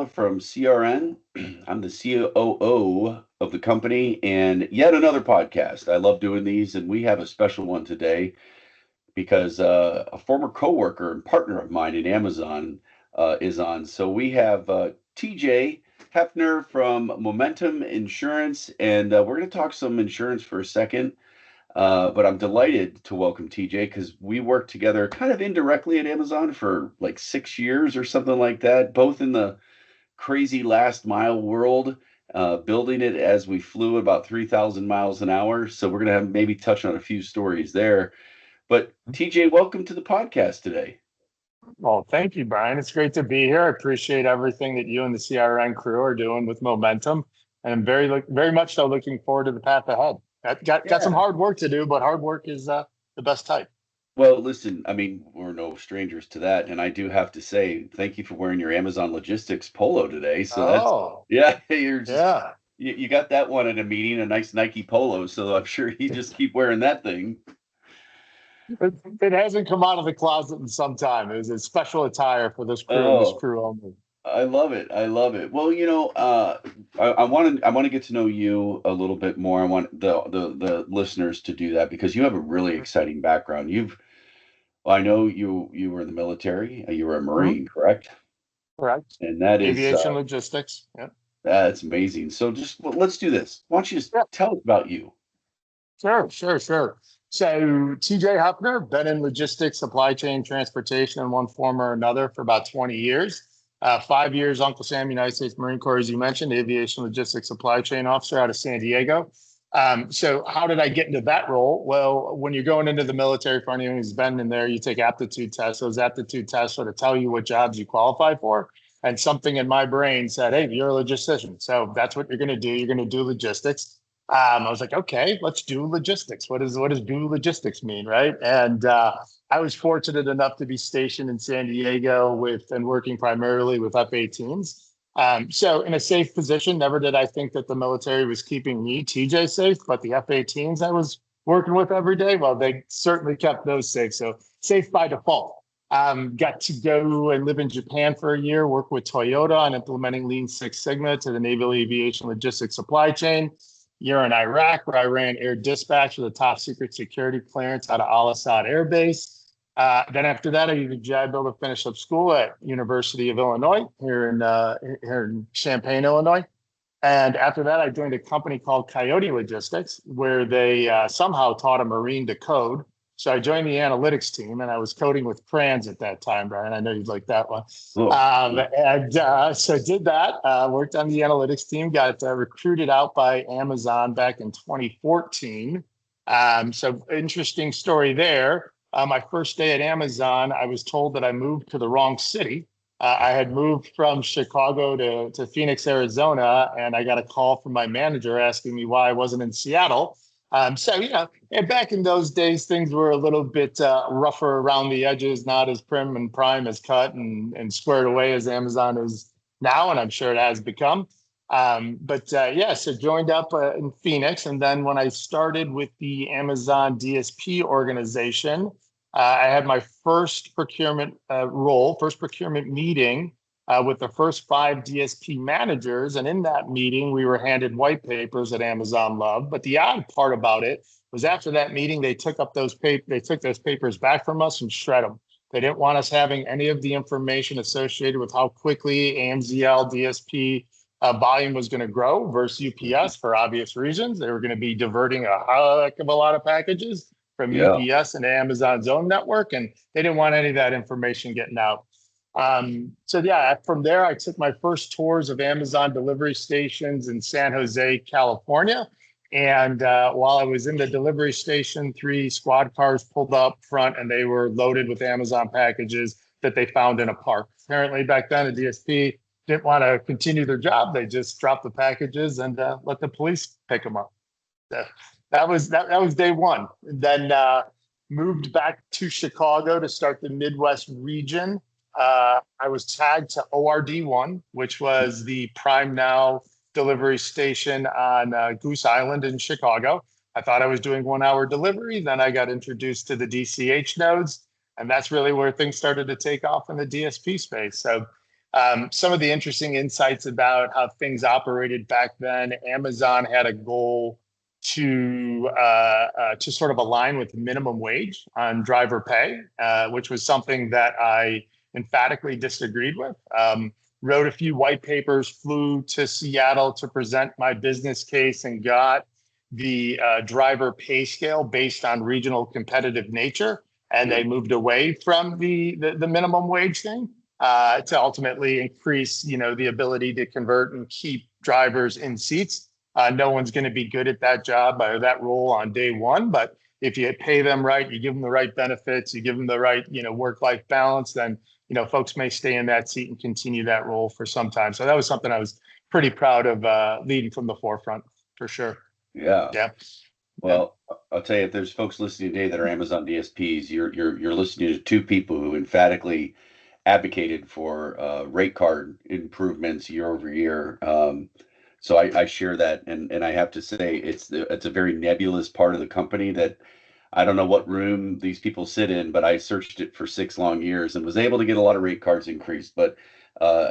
from CRN. I'm the COO of the company and yet another podcast. I love doing these, and we have a special one today because a former coworker and partner of mine in Amazon is on. So we have TJ Hefner from Momentum Insurance, and we're going to talk some insurance for a second. But I'm delighted to welcome TJ because we worked together kind of indirectly at Amazon for like 6 years or something like that, both in the crazy last mile world, building it as we flew about 3,000 miles an hour. So we're going to have maybe touch on a few stories there. But TJ, welcome to the podcast today. Well, thank you, Brian. It's great to be here. I appreciate everything that you and the CRN crew are doing with Momentum, and I'm very much so looking forward to the path ahead. Got some Yeah. hard work to do, but hard work is the best type. Well, listen, I mean, we're no strangers to that. And I do have to say, thank you for wearing your Amazon Logistics polo today. So that's, Oh, yeah, you're just, yeah. you got that one at a meeting, a nice Nike polo. So I'm sure you just keep wearing that thing. It hasn't come out of the closet in some time. It was a special attire for this crew and this Oh, crew only. I love it. I love it. Well, I want to get to know you a little bit more. I want the listeners to do that because you have a really exciting background. Well, I know you were in the military. You were a Mhm. Marine, correct? Correct. And that is Aviation logistics. Yeah. that's amazing. So just let's do this. Why don't you just Yeah. tell us about you? Sure. So TJ Huffner, been in logistics, supply chain, transportation in one form or another for about 20 years. 5 years, Uncle Sam, United States Marine Corps, as you mentioned, aviation logistics supply chain officer out of San Diego. So how did I get into that role? Well, when you're going into the military, for anyone who's been in there, you take aptitude tests. Those aptitude tests sort of tell you what jobs you qualify for. And something in my brain said, hey, you're a logistician. So that's what you're going to do. You're going to do logistics. I was like, okay, let's do logistics. What does do logistics mean, right? And I was fortunate enough to be stationed in San Diego with and working primarily with F-18s. So in a safe position, never did I think that the military was keeping me, TJ, safe, but the F-18s I was working with every day, well, they certainly kept those safe. So safe by default. Got to go and live in Japan for a year, work with Toyota on implementing Lean Six Sigma to the naval aviation logistics supply chain. Year in Iraq, where I ran air dispatch with a top secret security clearance out of Al Assad Air Base. Then after that, I used a GI Bill to finish up school at University of Illinois here in Champaign, Illinois. And after that, I joined a company called Coyote Logistics, where they somehow taught a Marine to code. So I joined the analytics team, and I was coding with crayons at that time, Brian. I know you'd like that one. Oh, So I did that, worked on the analytics team, got recruited out by Amazon back in 2014. So interesting story there. My first day at Amazon, I was told that I moved to the wrong city. I had moved from Chicago to Phoenix, Arizona, and I got a call from my manager asking me why I wasn't in Seattle. And back in those days, things were a little bit rougher around the edges, not as prim and prime as cut and squared away as Amazon is now, and I'm sure it has become. So joined up in Phoenix, and then when I started with the Amazon DSP organization, I had my first procurement first procurement meeting with the first 5 DSP managers. And in that meeting, we were handed white papers that Amazon loved. But the odd part about it was after that meeting, they took those papers back from us and shred them. They didn't want us having any of the information associated with how quickly AMZL DSP volume was going to grow versus UPS for obvious reasons. They were going to be diverting a heck of a lot of packages from yeah. UPS and Amazon's own network, and they didn't want any of that information getting out. From there, I took my first tours of Amazon delivery stations in San Jose, California. And while I was in the delivery station, 3 squad cars pulled up front and they were loaded with Amazon packages that they found in a park. Apparently back then, a DSP didn't want to continue their job. They just dropped the packages and let the police pick them up. That was day one. Then moved back to Chicago to start the Midwest region. I was tagged to ORD1, which was the Prime Now delivery station on Goose Island in Chicago. I thought I was doing 1 hour delivery. Then I got introduced to the DCH nodes. And that's really where things started to take off in the DSP space. So Some of the interesting insights about how things operated back then. Amazon had a goal to sort of align with minimum wage on driver pay, which was something that I emphatically disagreed with. Wrote a few white papers, flew to Seattle to present my business case, and got the driver pay scale based on regional competitive nature. And they moved away from the minimum wage thing to ultimately increase, the ability to convert and keep drivers in seats. No one's going to be good at that job or that role on day one, but if you pay them right, you give them the right benefits, you give them the right, work-life balance, then, folks may stay in that seat and continue that role for some time. So that was something I was pretty proud of leading from the forefront, for sure. Yeah. Yeah. Well, I'll tell you, if there's folks listening today that are Amazon DSPs, you're listening to two people who emphatically advocated for rate card improvements year over year. So I share that, and I have to say it's a very nebulous part of the company that I don't know what room these people sit in, but I searched it for 6 long years and was able to get a lot of rate cards increased. But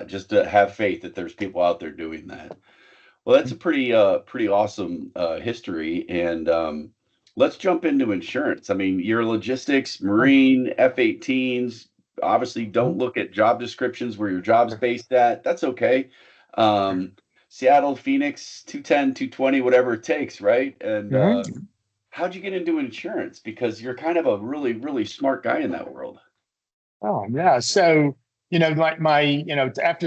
just to have faith that there's people out there doing that. Well, that's a pretty awesome history, and let's jump into insurance. I mean, your logistics, Marine, F-18s. Obviously, don't look at job descriptions where your job's based at. That's okay. Seattle, Phoenix, 210, 220, whatever it takes, right? And how'd you get into insurance? Because you're kind of a really, really smart guy in that world. Oh, yeah. So, after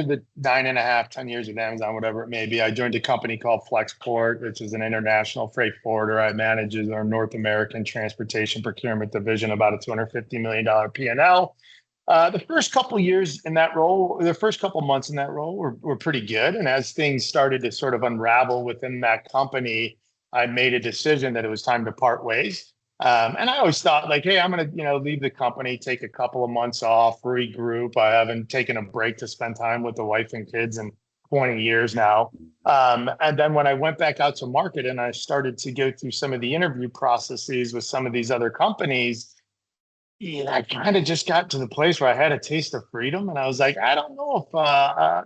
the 9.5, 10 years of Amazon, whatever it may be, I joined a company called Flexport, which is an international freight forwarder. I manage our North American transportation procurement division, about a $250 million P&L. The first couple years in that role, the first couple months in that role were pretty good. And as things started to sort of unravel within that company, I made a decision that it was time to part ways. And I always thought like, hey, I'm going to, leave the company, take a couple of months off, regroup. I haven't taken a break to spend time with the wife and kids in 20 years now. And then when I went back out to market and I started to go through some of the interview processes with some of these other companies, I kind of just got to the place where I had a taste of freedom, and I was like, I don't know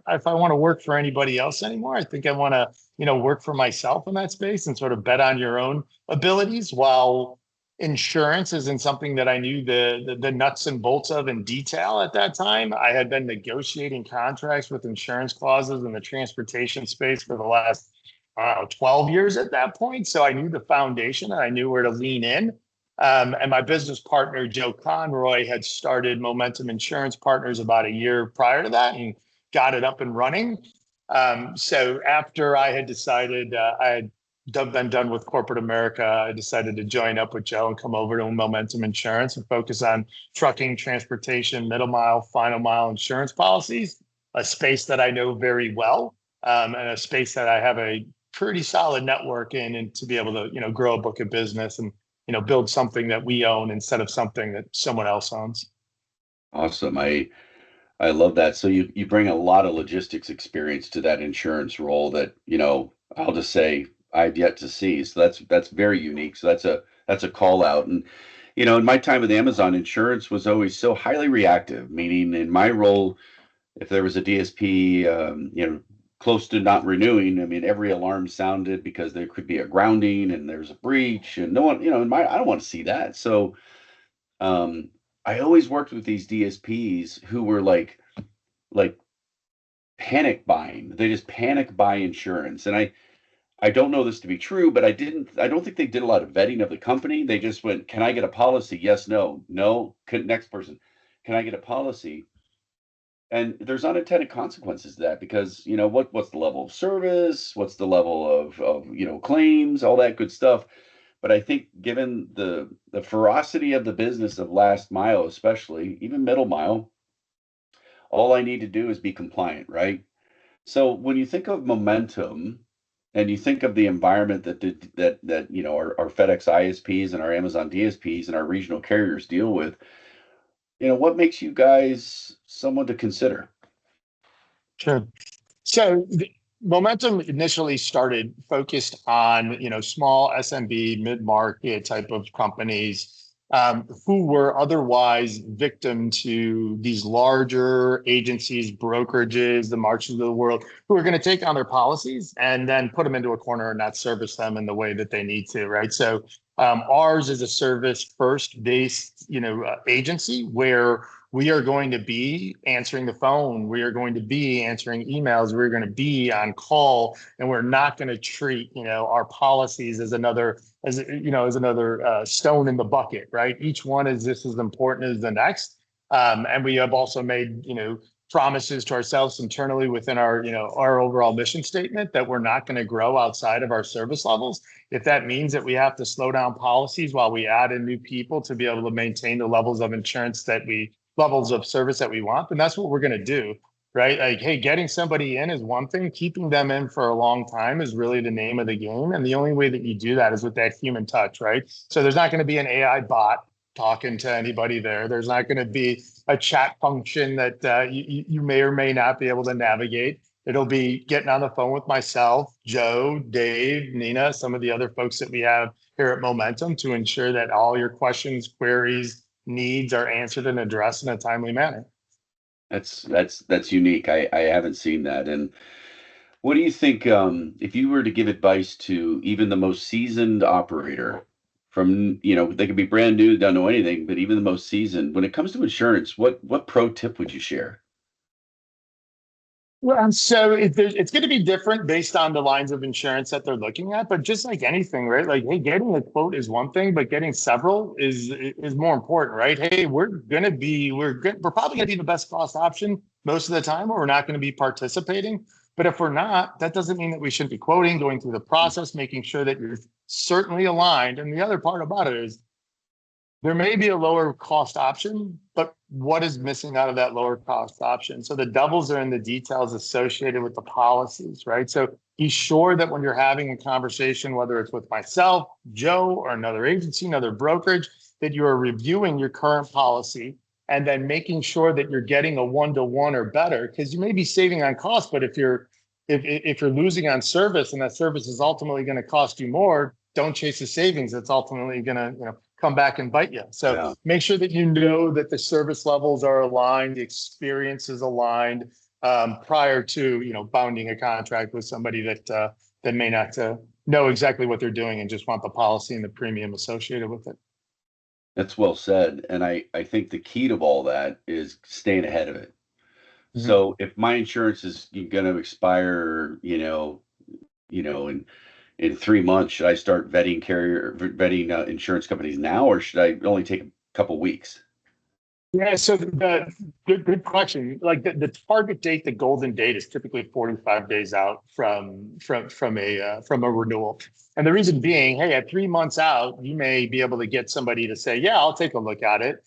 if I want to work for anybody else anymore. I think I want to, work for myself in that space and sort of bet on your own abilities. While insurance isn't something that I knew the nuts and bolts of in detail at that time, I had been negotiating contracts with insurance clauses in the transportation space for the last 12 years at that point. So I knew the foundation and I knew where to lean in. And my business partner, Joe Conroy, had started Momentum Insurance Partners about a year prior to that and got it up and running. So after I had decided I had been done with corporate America, I decided to join up with Joe and come over to Momentum Insurance and focus on trucking, transportation, middle mile, final mile insurance policies, a space that I know very well, and a space that I have a pretty solid network in, and to be able to, grow a book of business and build something that we own instead of something that someone else owns. Awesome. I love that. So you bring a lot of logistics experience to that insurance role that, I'll just say I've yet to see. So that's very unique. So that's a call out. And, in my time with Amazon, insurance was always so highly reactive, meaning in my role, if there was a DSP, close to not renewing, I mean, every alarm sounded because there could be a grounding and there's a breach, and no one, I don't want to see that. So, I always worked with these DSPs who were like panic buying. They just panic buy insurance. And I don't know this to be true, but I don't think they did a lot of vetting of the company. They just went, can I get a policy? Yes, no, no. Next person. Can I get a policy? And there's unintended consequences to that because what's the level of service, what's the level of claims, all that good stuff. But I think given the ferocity of the business of last mile, especially even middle mile, all I need to do is be compliant, right? So when you think of momentum and you think of the environment that our FedEx ISPs and our Amazon DSPs and our regional carriers deal with, what makes you guys someone to consider? Sure. So Momentum initially started focused on, small SMB, mid-market type of companies who were otherwise victim to these larger agencies, brokerages, the Marches of the world, who are going to take on their policies and then put them into a corner and not service them in the way that they need to, right? So ours is a service first based, agency where we are going to be answering the phone. We are going to be answering emails. We're going to be on call, and we're not going to treat, our policies as another stone in the bucket, right? Each one is just as important as the next. And we have also made, promises to ourselves internally within our overall mission statement that we're not going to grow outside of our service levels. If that means that we have to slow down policies while we add in new people to be able to maintain the levels of levels of service that we want, then that's what we're going to do, right? Like, hey, getting somebody in is one thing. Keeping them in for a long time is really the name of the game. And the only way that you do that is with that human touch, right? So there's not going to be an AI bot talking to anybody there. There's not going to be a chat function that you may or may not be able to navigate. It'll be getting on the phone with myself, Joe, Dave, Nina, some of the other folks that we have here at Momentum to ensure that all your questions, queries, needs are answered and addressed in a timely manner. That's unique. I haven't seen that. And what do you think, if you were to give advice to even the most seasoned operator from, they could be brand new, don't know anything, but even the most seasoned, when it comes to insurance, what pro tip would you share? Well, so it's going to be different based on the lines of insurance that they're looking at, but just like anything, right? Like, hey, getting a quote is one thing, but getting several is more important, right? Hey, we're probably going to be the best cost option most of the time, or we're not going to be participating. But if we're not, that doesn't mean that we shouldn't be quoting, going through the process, making sure that you're certainly aligned. And the other part about it is there may be a lower cost option, but what is missing out of that lower cost option? So the devils are in the details associated with the policies, right? So be sure that when you're having a conversation, whether it's with myself, Joe, or another agency, another brokerage, that you are reviewing your current policy and then making sure that you're getting a one-to-one or better, because you may be saving on cost, but if you're losing on service and that service is ultimately going to cost you more, don't chase the savings. That's ultimately going to, come back and bite you. So make sure that you know that the service levels are aligned, the experience is aligned prior to, bounding a contract with somebody that may not know exactly what they're doing and just want the policy and the premium associated with it. That's well said. And I think the key to all that is staying ahead of it. Mm-hmm. So if my insurance is going to expire, in 3 months, should I start vetting insurance companies now, or should I only take a couple weeks? Yeah, so the good question. Like the target date, the golden date, is typically 45 days out from a renewal. And the reason being, hey, at 3 months out, you may be able to get somebody to say, yeah, I'll take a look at it.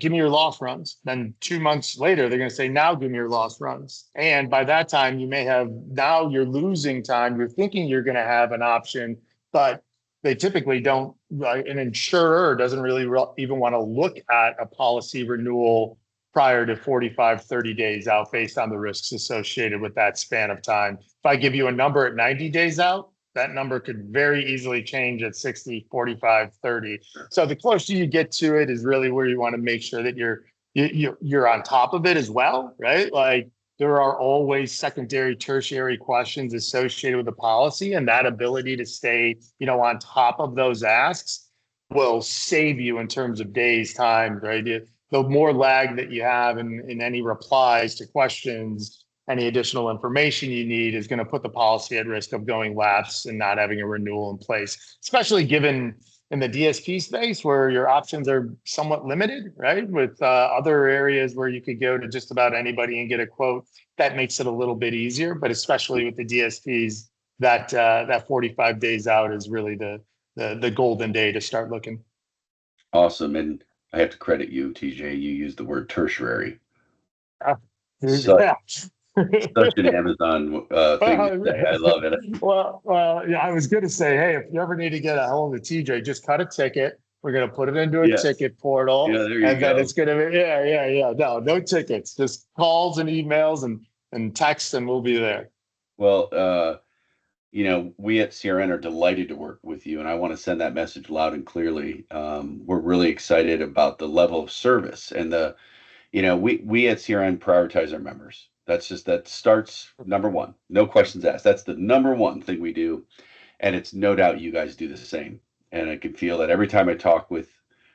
Give me your loss runs. Then 2 months later, they're going to say, now give me your loss runs. And by that time, now you're losing time. You're thinking you're going to have an option, but they typically don't. An insurer doesn't really even want to look at a policy renewal prior to 45, 30 days out based on the risks associated with that span of time. If I give you a number at 90 days out, that number could very easily change at 60, 45, 30. So the closer you get to it is really where you want to make sure that you're on top of it as well, right? Like there are always secondary, tertiary questions associated with the policy, and that ability to stay, on top of those asks will save you in terms of days time, right? The more lag that you have in any replies to questions, any additional information you need is going to put the policy at risk of going lapse and not having a renewal in place, especially given in the DSP space where your options are somewhat limited, right? With other areas where you could go to just about anybody and get a quote, that makes it a little bit easier. But especially with the DSPs, that 45 days out is really the golden day to start looking. Awesome. And I have to credit you, TJ. You used the word tertiary. Yeah. Such an Amazon thing to say. I love it. Well, yeah, I was going to say, hey, if you ever need to get a hold of TJ, just cut a ticket. We're going to put it into a ticket portal. Yeah, there you go. Then it's going to be, yeah. No tickets, just calls and emails and texts, and we'll be there. Well, we at CRN are delighted to work with you, and I want to send that message loud and clearly. We're really excited about the level of service and we at CRN prioritize our members. That starts number one, no questions asked. That's the number one thing we do, and it's no doubt you guys do the same. And I can feel that every time I talk with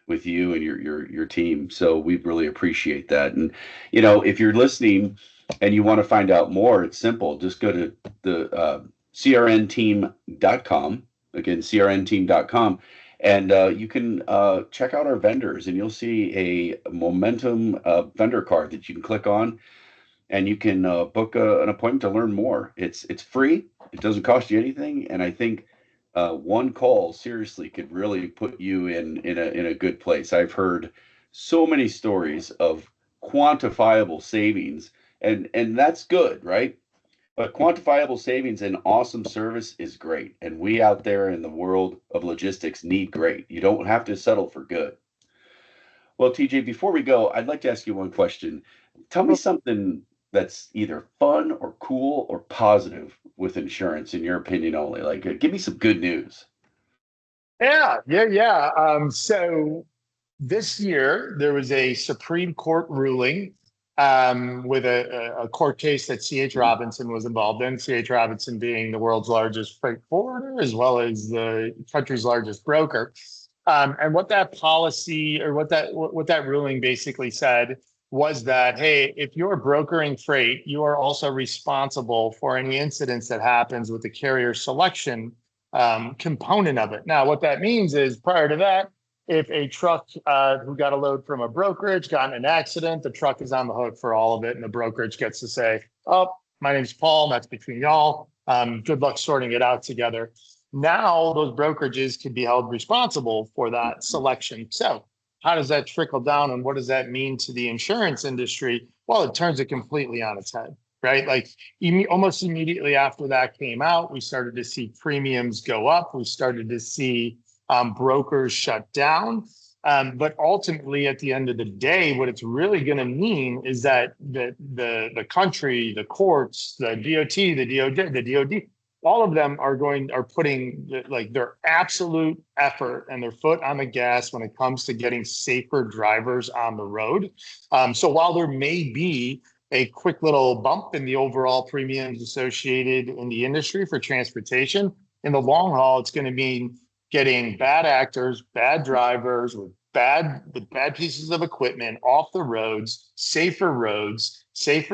you and your team. So we really appreciate that. And if you're listening and you want to find out more, it's simple. Just go to the crnteam.com. Again, crnteam.com. And you can check out our vendors, and you'll see a Momentum vendor card that you can click on, and you can book an appointment to learn more. It's free. It doesn't cost you anything, and I think one call seriously could really put you in a good place. I've heard so many stories of quantifiable savings, and that's good, right? But quantifiable savings and awesome service is great. And we out there in the world of logistics need great. You don't have to settle for good. Well, TJ, before we go, I'd like to ask you one question. Tell me something that's either fun or cool or positive with insurance, in your opinion only. Like, give me some good news. Yeah. So this year there was a Supreme Court ruling with a court case that C.H. Robinson was involved in. C.H. Robinson being the world's largest freight forwarder as well as the country's largest broker. And what that policy or what that ruling basically said was that, hey, if you're brokering freight, you are also responsible for any incidents that happens with the carrier selection component of it. Now, what that means is prior to that, if a truck who got a load from a brokerage got in an accident, the truck is on the hook for all of it, and the brokerage gets to say, "Oh, my name's Paul. That's between y'all. Good luck sorting it out together." Now, those brokerages can be held responsible for that selection. So, how does that trickle down, and what does that mean to the insurance industry? Well, it turns it completely on its head, right? Like almost immediately after that came out, we started to see premiums go up. We started to see brokers shut down. But ultimately, at the end of the day, what it's really going to mean is that the country, the courts, the DOT, the DOD, all of them are putting their absolute effort and their foot on the gas when it comes to getting safer drivers on the road. So while there may be a quick little bump in the overall premiums associated in the industry for transportation, in the long haul, it's going to mean getting bad actors, bad drivers with bad pieces of equipment off the roads, safer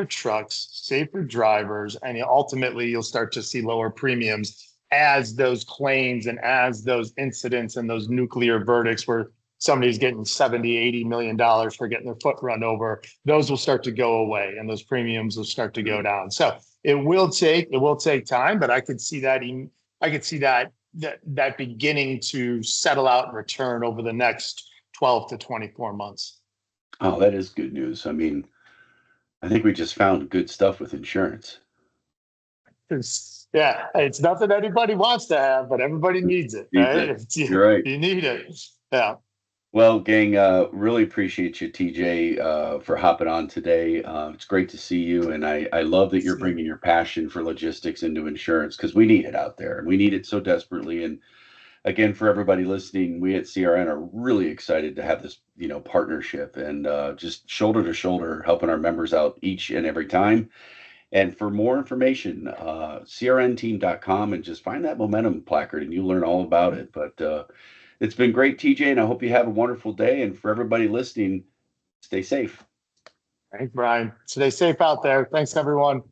trucks, safer drivers, and ultimately you'll start to see lower premiums as those claims and as those incidents and those nuclear verdicts where somebody's getting $70-80 million for getting their foot run over, those will start to go away and those premiums will start to go down. So it will take time, but I could see that beginning to settle out and return over the next 12 to 24 months. Oh, that is good news. I mean, I think we just found good stuff with insurance. It's nothing anybody wants to have, but everybody needs it, right? You're right. You need it. Yeah. Well, gang, really appreciate you, TJ, for hopping on today. It's great to see you, and I love that you're bringing your passion for logistics into insurance because we need it out there, and we need it so desperately. And again, for everybody listening, we at CRN are really excited to have this, partnership and just shoulder to shoulder helping our members out each and every time. And for more information, crnteam.com, and just find that Momentum placard and you'll learn all about it. But it's been great, TJ, and I hope you have a wonderful day. And for everybody listening, stay safe. Thanks, Brian. Stay safe out there. Thanks, everyone.